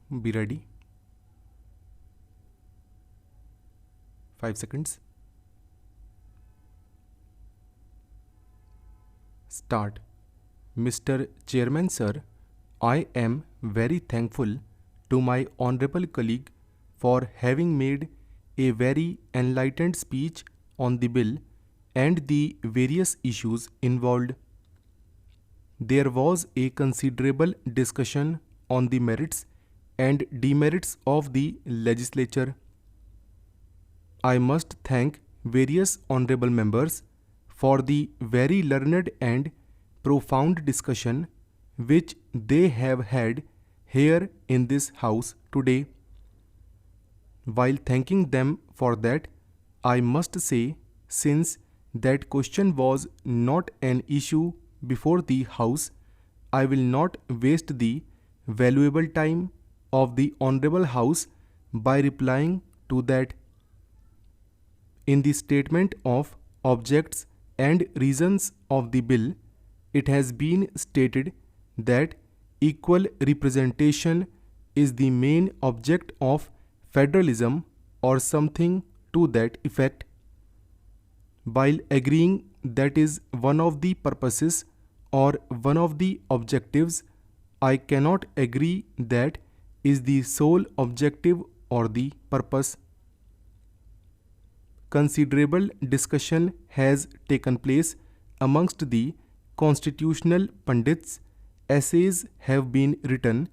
Be ready. 5 seconds. Start. Mr. Chairman Sir, I am very thankful to my honorable colleague for having made a very enlightened speech on the bill and the various issues involved. There was a considerable discussion on the merits and demerits of the legislature. I must thank various honorable members for the very learned and profound discussion which they have had here in this house today. While thanking them for that, I must say, since that question was not an issue before the house, I will not waste the valuable time of the honorable house by replying to that. In the statement of objects and reasons of the bill, it has been stated that equal representation is the main object of federalism or something to that effect. While agreeing that is one of the purposes or one of the objectives, I cannot agree that is the sole objective or the purpose. Considerable discussion has taken place amongst the constitutional pundits, essays have been written,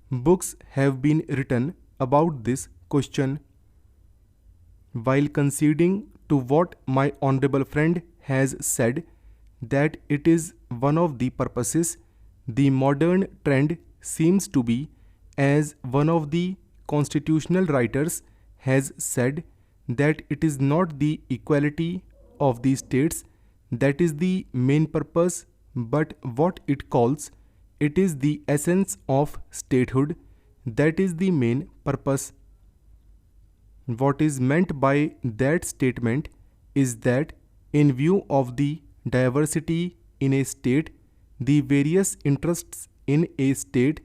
books have been written about this question. While conceding to what my honorable friend has said, that it is one of the purposes, the modern trend seems to be, as one of the constitutional writers has said, that it is not the equality of the states that is the main purpose, but what it calls, it is the essence of statehood that is the main purpose. What is meant by that statement is that in view of the diversity in a state, the various interests in a state,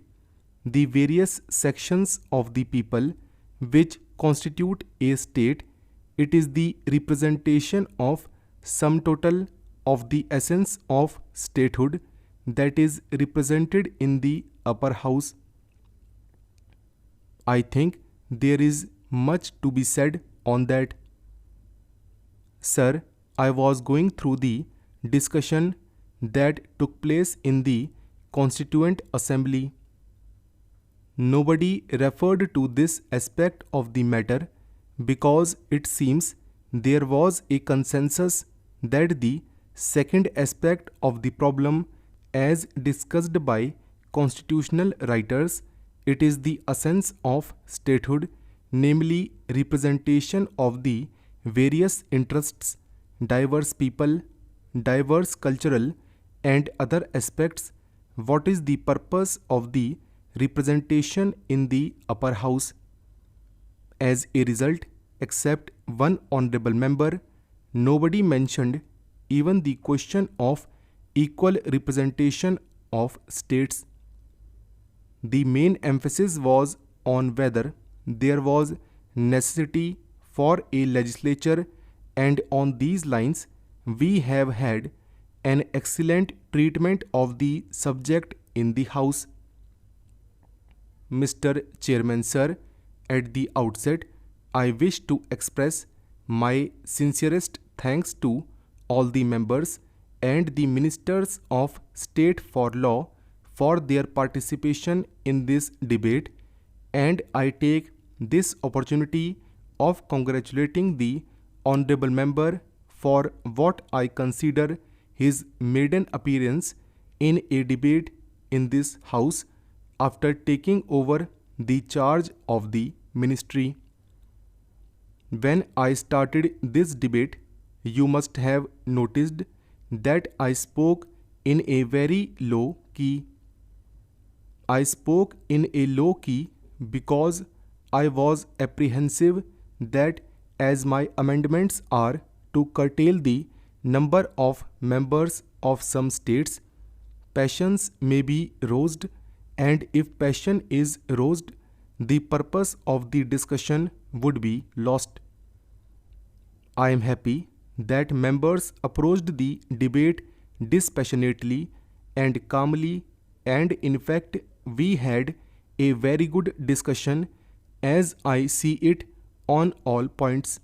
the various sections of the people which constitute a state, it is the representation of sum total of the essence of statehood that is represented in the upper house. I think there is much to be said on that. Sir, I was going through the discussion that took place in the Constituent Assembly. Nobody referred to this aspect of the matter because it seems there was a consensus that the second aspect of the problem, as discussed by constitutional writers, it is the essence of statehood, namely representation of the various interests, diverse people, diverse cultural and other aspects. What is the purpose of the representation in the upper house? As a result, except one honorable member, nobody mentioned even the question of equal representation of states. The main emphasis was on whether there was necessity for a legislature, and on these lines we have had an excellent treatment of the subject in the House. Mr. Chairman Sir, at the outset, I wish to express my sincerest thanks to all the members and the ministers of State for Law for their participation in this debate, and I take this opportunity of congratulating the honorable member for what I consider his maiden appearance in a debate in this House after taking over the charge of the ministry. When I started this debate, you must have noticed that I spoke in a very low key. I spoke in a low key because I was apprehensive that as my amendments are to curtail the number of members of some states, passions may be roused, and if passion is roused, the purpose of the discussion would be lost. I am happy that members approached the debate dispassionately and calmly, and in fact, we had a very good discussion as I see it on all points.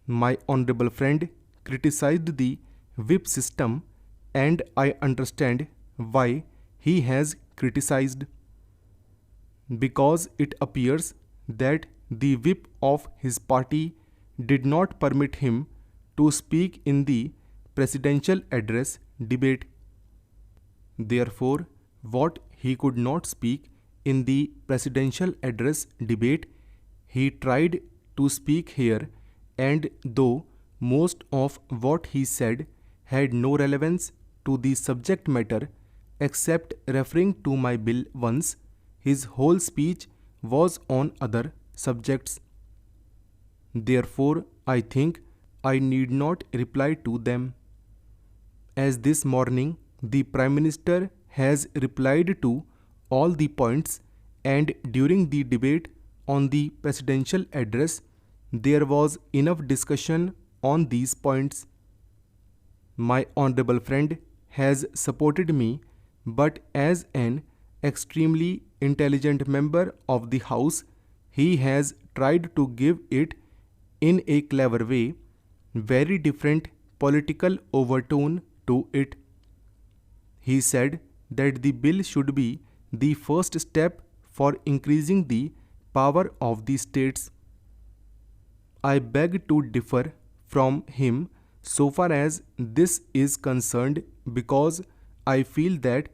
My honorable friend criticized the whip system, and I understand why he has criticized. Because it appears that the whip of his party did not permit him to speak in the presidential address debate. Therefore, what he could not speak in the presidential address debate, he tried to speak here, and though most of what he said had no relevance to the subject matter except referring to my bill once, his whole speech was on other subjects. Therefore, I think I need not reply to them. As this morning the Prime Minister has replied to all the points, and during the debate on the presidential address, there was enough discussion on these points. My honorable friend has supported me, but as an extremely intelligent member of the House, he has tried to give it, in a clever way, very different political overtone to it. He said that the bill should be the first step for increasing the power of the states. I beg to differ from him so far as this is concerned, because I feel that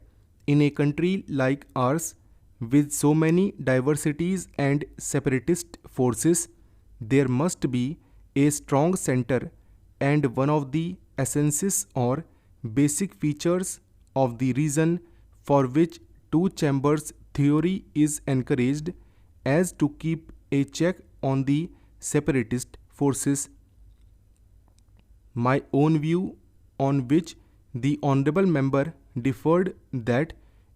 in a country like ours, with so many diversities and separatist forces, there must be a strong center, and one of the essences or basic features of the reason for which two chambers theory is encouraged as to keep a check on the separatist forces. My own view, on which the honorable member differed, that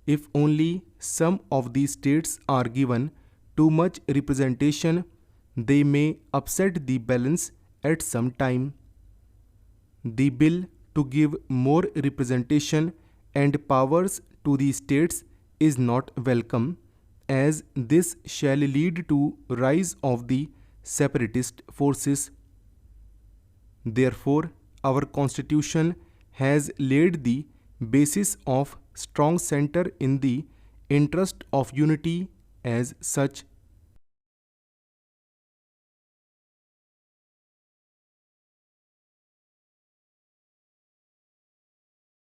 if only some of the states are given too much representation, they may upset the balance at some time. The bill to give more representation and powers to the states is not welcome, as this shall lead to rise of the separatist forces. Therefore, our constitution has laid the basis of strong center in the interest of unity as such.